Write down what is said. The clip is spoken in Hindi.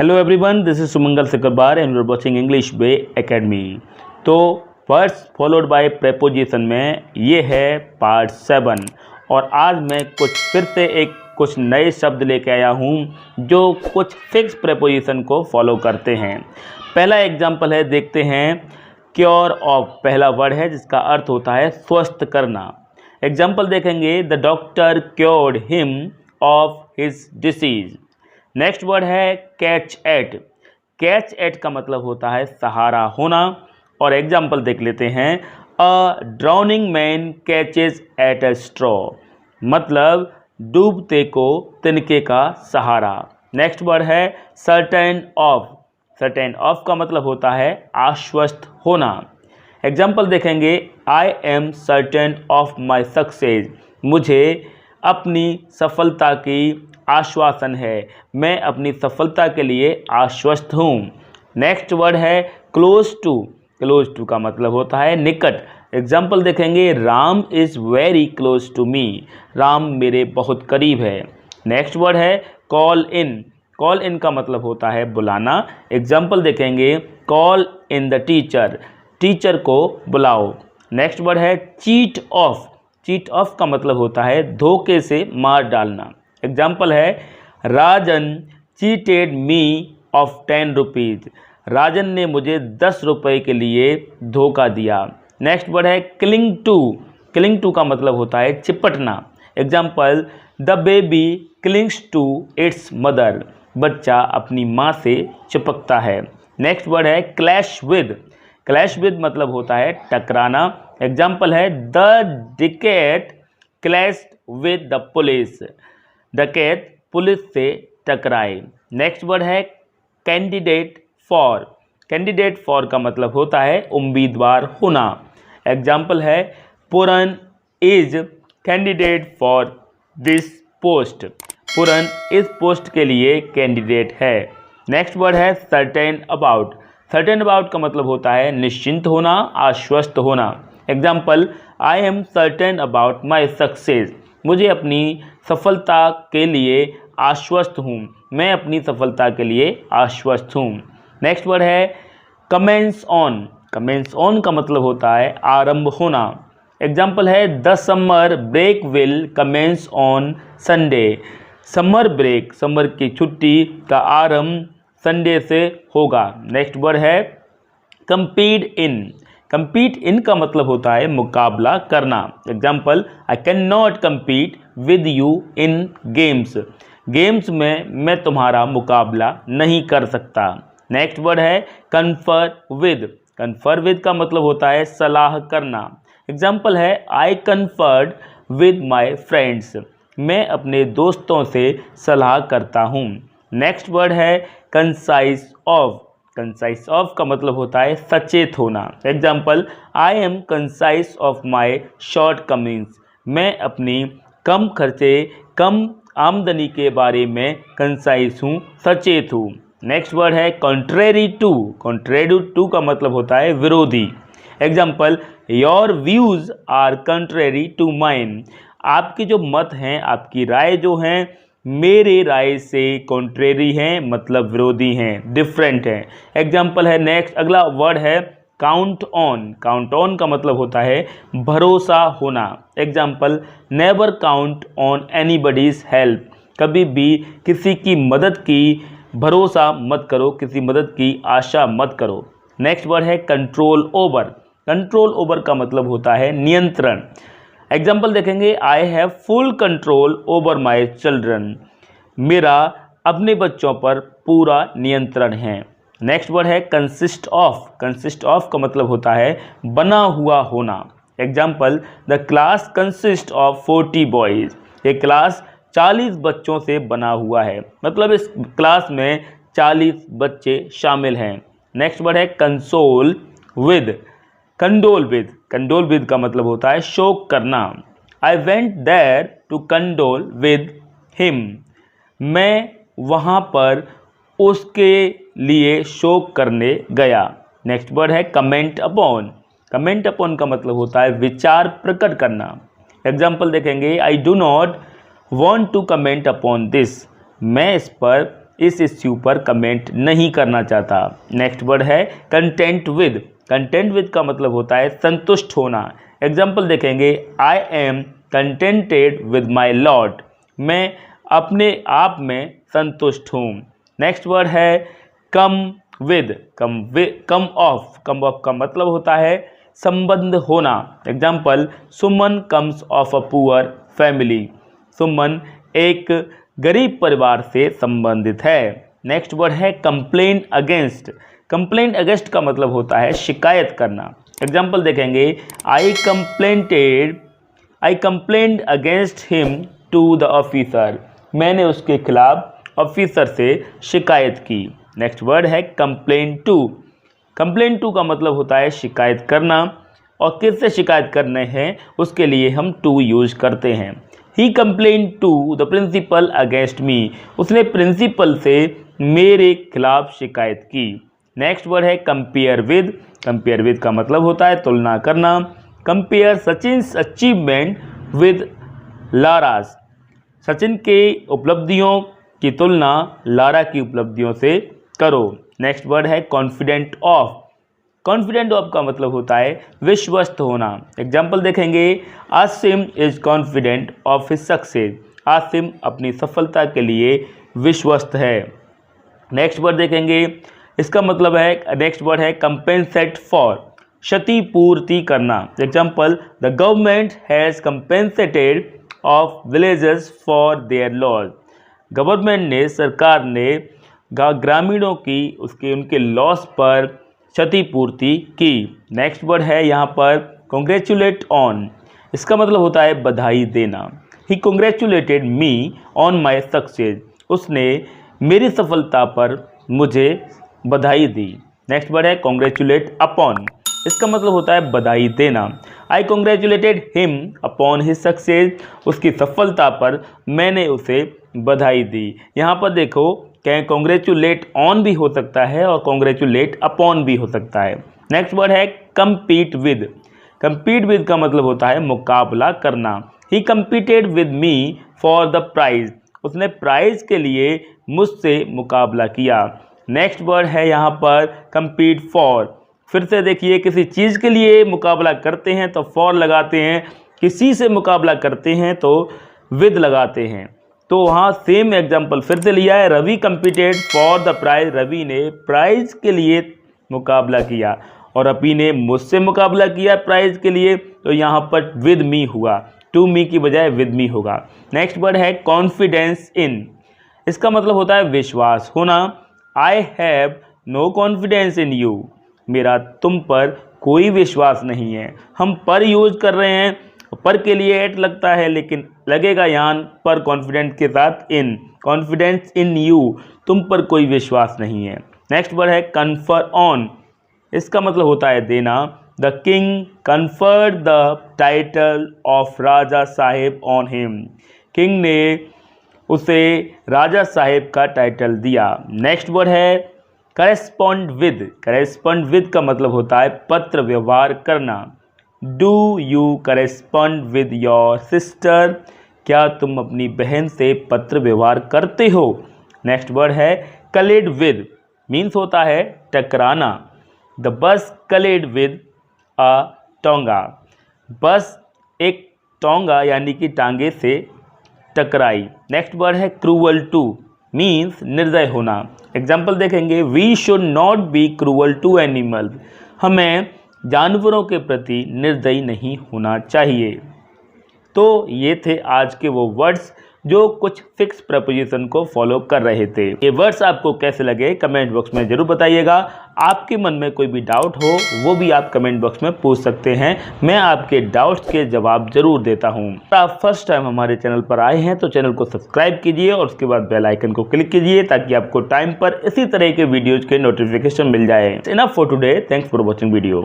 Hello everyone, this is Sumangal Sikarbar and you are watching English Way Academy. तो वर्ड्स फॉलोड बाय प्रेपोजिशन में ये है पार्ट 7 और आज मैं फिर से कुछ नए शब्द लेके आया हूँ जो कुछ फिक्स प्रेपोजिशन को फॉलो करते हैं। पहला एग्जाम्पल है, देखते हैं। क्योर ऑफ पहला वर्ड है जिसका अर्थ होता है स्वस्थ करना। एग्जाम्पल देखेंगे, the doctor cured him of his disease. Next word है कैच एट। कैच एट का मतलब होता है सहारा होना। और एग्जाम्पल देख लेते हैं, a drowning man catches at a straw, मतलब डूबते को तिनके का सहारा। नेक्स्ट वर्ड है सर्टेन ऑफ। सर्टेन ऑफ का मतलब होता है आश्वस्त होना। एग्जाम्पल देखेंगे, आई am certain of my success, मुझे अपनी सफलता की आश्वासन है, मैं अपनी सफलता के लिए आश्वस्त हूँ। नेक्स्ट वर्ड है क्लोज टू। क्लोज टू का मतलब होता है निकट। एग्जाम्पल देखेंगे, Ram is very close to me, Ram मेरे बहुत करीब है। नेक्स्ट वर्ड है कॉल इन। कॉल इन का मतलब होता है बुलाना। एग्जाम्पल देखेंगे, call in the teacher, teacher को बुलाओ। नेक्स्ट वर्ड है चीट ऑफ। चीट ऑफ का मतलब होता है धोखे से मार डालना। एग्जाम्पल है, Rajan cheated me of 10 rupees, Rajan ने मुझे 10 रुपये के लिए धोखा दिया। नेक्स्ट वर्ड है क्लिंग टू। क्लिंग टू का मतलब होता है चिपटना। Example, the baby clings to its mother, बच्चा अपनी माँ से चिपकता है। नेक्स्ट वर्ड है क्लैश विद। क्लैश विद मतलब होता है टकराना। एग्जाम्पल है, the dacoit clashed with the police, डकैत पुलिस से टकराए। नेक्स्ट वर्ड है कैंडिडेट फॉर। कैंडिडेट फॉर का मतलब होता है उम्मीदवार होना। एग्जाम्पल है, Puran is candidate for this post, Puran इस पोस्ट के लिए कैंडिडेट है। नेक्स्ट वर्ड है सर्टेन अबाउट। सर्टेन अबाउट का मतलब होता है निश्चिंत होना, आश्वस्त होना। Example, I am certain about my success, मुझे अपनी सफलता के लिए आश्वस्त हूँ, मैं अपनी सफलता के लिए आश्वस्त हूँ। नेक्स्ट वर्ड है कमेंस ऑन। कमेंस ऑन का मतलब होता है आरंभ होना। एग्जाम्पल है, the summer break will commence on Sunday, summer break, summer की छुट्टी का आरंभ संडे से होगा। नेक्स्ट वर्ड है compete in। compete in का मतलब होता है मुकाबला करना। Example, I can not compete with you in games, games में मैं तुम्हारा मुकाबला नहीं कर सकता। नेक्स्ट वर्ड है कन्फर विद। कन्फर विद का मतलब होता है सलाह करना। एग्जाम्पल है, I conferred with my friends, मैं अपने दोस्तों से सलाह करता हूँ। नेक्स्ट वर्ड है कंसाइज ऑफ। कंसाइज ऑफ का मतलब होता है सचेत होना। Example, I am concise of my shortcomings, मैं अपनी कम खर्चे कम आमदनी के बारे में कंसाइज हूँ, सचेत हूँ। नेक्स्ट वर्ड है कॉन्ट्रेरी टू। कॉन्ट्रेरी टू का मतलब होता है विरोधी। Example, your views are contrary to mine, आपके जो मत हैं, आपकी राय जो हैं, मेरे राय से कॉन्ट्रेरी हैं, मतलब विरोधी हैं, डिफरेंट हैं। एग्जाम्पल है, नेक्स्ट अगला वर्ड है काउंट ऑन। काउंट ऑन का मतलब होता है भरोसा होना। Example, never count on anybody's help, कभी भी किसी की मदद की भरोसा मत करो, किसी मदद की आशा मत करो। नेक्स्ट वर्ड है कंट्रोल ओवर। कंट्रोल ओवर का मतलब होता है नियंत्रण। एग्जाम्पल देखेंगे, I have full control over my children, मेरा अपने बच्चों पर पूरा नियंत्रण है। नेक्स्ट वर्ड है कंसिस्ट ऑफ। कंसिस्ट ऑफ का मतलब होता है बना हुआ होना। Example, the class consist of 40 boys, ये क्लास 40 बच्चों से बना हुआ है, मतलब इस क्लास में 40 बच्चे शामिल हैं। नेक्स्ट वर्ड है console with. Condole with. Condole with का मतलब होता है शोक करना। I went there to condole with him, मैं वहाँ पर उसके लिए शोक करने गया। नेक्स्ट वर्ड है कमेंट अपॉन। कमेंट अपॉन का मतलब होता है विचार प्रकट करना। एग्जाम्पल देखेंगे, I do not want to comment upon this, मैं इस पर इस इश्यू पर कमेंट नहीं करना चाहता। नेक्स्ट वर्ड है कंटेंट विद। कंटेंट विद का मतलब होता है संतुष्ट होना। एग्जाम्पल देखेंगे, I am contented with my lot. मैं अपने आप में संतुष्ट हूँ। नेक्स्ट वर्ड है कम विद। कम ऑफ का मतलब होता है संबंध होना। Example, Suman comes of a poor family. Suman एक गरीब परिवार से संबंधित है। नेक्स्ट वर्ड है कंप्लेन अगेंस्ट। कंप्लेन अगेंस्ट का मतलब होता है शिकायत करना। एग्जाम्पल देखेंगे, I complained against him to the officer. मैंने उसके खिलाफ ऑफिसर से शिकायत की। नेक्स्ट वर्ड है कंप्लेन टू। कंप्लेन टू का मतलब होता है शिकायत करना, और किससे शिकायत करने हैं उसके लिए हम टू यूज करते हैं। He complain to the principal against me. उसने प्रिंसिपल से मेरे खिलाफ शिकायत की। नेक्स्ट वर्ड है कंपेयर विद। कंपेयर विद का मतलब होता है तुलना करना। Compare Sachin's achievement with Lara's. Sachin के उपलब्धियों की तुलना लारा की उपलब्धियों से करो। नेक्स्ट वर्ड है कॉन्फिडेंट ऑफ। कॉन्फिडेंट ऑफ का मतलब होता है विश्वस्त होना। एग्जाम्पल देखेंगे, Asim is confident of his success. Asim अपनी सफलता के लिए विश्वस्त है। नेक्स्ट वर्ड देखेंगे, इसका मतलब है, नेक्स्ट वर्ड है कंपेंसेट फॉर। क्षतिपूर्ति करना। Example, the government has compensated of villages for their loss. Government ने, सरकार ने ग्रामीणों की उनके लॉस पर क्षतिपूर्ति की। नेक्स्ट वर्ड है यहाँ पर कॉन्ग्रेचुलेट ऑन। इसका मतलब होता है बधाई देना। He congratulated me on my success. उसने मेरी सफलता पर मुझे बधाई दी। नेक्स्ट वर्ड है कॉन्ग्रेचुलेट अपॉन। इसका मतलब होता है बधाई देना। I congratulated him upon his success. उसकी सफलता पर मैंने उसे बधाई दी। यहाँ पर देखो, कहें कॉन्ग्रेचुलेट ऑन भी हो सकता है और कॉन्ग्रेचुलेट अपॉन भी हो सकता है। नेक्स्ट वर्ड है कम्पीट विद। कम्पीट विद का मतलब होता है मुकाबला करना। He competed with me for the prize. उसने प्राइज के लिए मुझसे मुकाबला किया। नेक्स्ट वर्ड है यहाँ पर कम्पीट फॉर। फिर से देखिए, किसी चीज़ के लिए मुकाबला करते हैं तो फॉर लगाते हैं, किसी से मुकाबला करते हैं तो विद लगाते हैं। तो वहाँ सेम एग्जाम्पल फिर से लिया है, Ravi competed for the prize. Ravi ने प्राइज के लिए मुकाबला किया और अपी ने मुझसे मुकाबला किया प्राइज के लिए, तो यहाँ पर विद मी हुआ। टू मी की बजाय विद मी होगा। नेक्स्ट वर्ड है कॉन्फिडेंस इन। इसका मतलब होता है विश्वास होना। I have no confidence in you. मेरा तुम पर कोई विश्वास नहीं है। हम पर यूज कर रहे हैं, पर के लिए एट लगता है, लेकिन लगेगा यहाँ पर कॉन्फिडेंस के साथ इन। कॉन्फिडेंस इन यू, तुम पर कोई विश्वास नहीं है। नेक्स्ट वर्ड है कन्फर ऑन। इसका मतलब होता है देना। The king conferred the title of Raja Saheb on him. King ने उसे राजा साहेब का टाइटल दिया। नेक्स्ट वर्ड है करेस्पॉन्ड विद। करेस्पॉन्ड विद का मतलब होता है पत्र व्यवहार करना। Do you correspond with your sister. क्या तुम अपनी बहन से पत्र व्यवहार करते हो। नेक्स्ट वर्ड है कलेड विद। मीन्स होता है टकराना। The bus कलेड with a tonga. बस एक टोंगा यानी कि टांगे से टकराई। नेक्स्ट वर्ड है क्रूअल टू। मीन्स निर्दय होना। एग्जाम्पल देखेंगे, we should not be cruel to animal. हमें जानवरों के प्रति निर्दयी नहीं होना चाहिए। तो ये थे आज के वो वर्ड्स जो कुछ फिक्स प्रपोजिशन को फॉलो कर रहे थे। ये वर्ड्स आपको कैसे लगे कमेंट बॉक्स में जरूर बताइएगा। आपके मन में कोई भी डाउट हो वो भी आप कमेंट बॉक्स में पूछ सकते हैं। मैं आपके डाउट्स के जवाब जरूर देता हूँ। आप फर्स्ट टाइम हमारे चैनल पर आए हैं तो चैनल को सब्सक्राइब कीजिए और उसके बाद बेल आइकन को क्लिक कीजिए ताकि आपको टाइम पर इसी तरह के वीडियोज के नोटिफिकेशन मिल जाए। Enough for today. Thanks for watching video.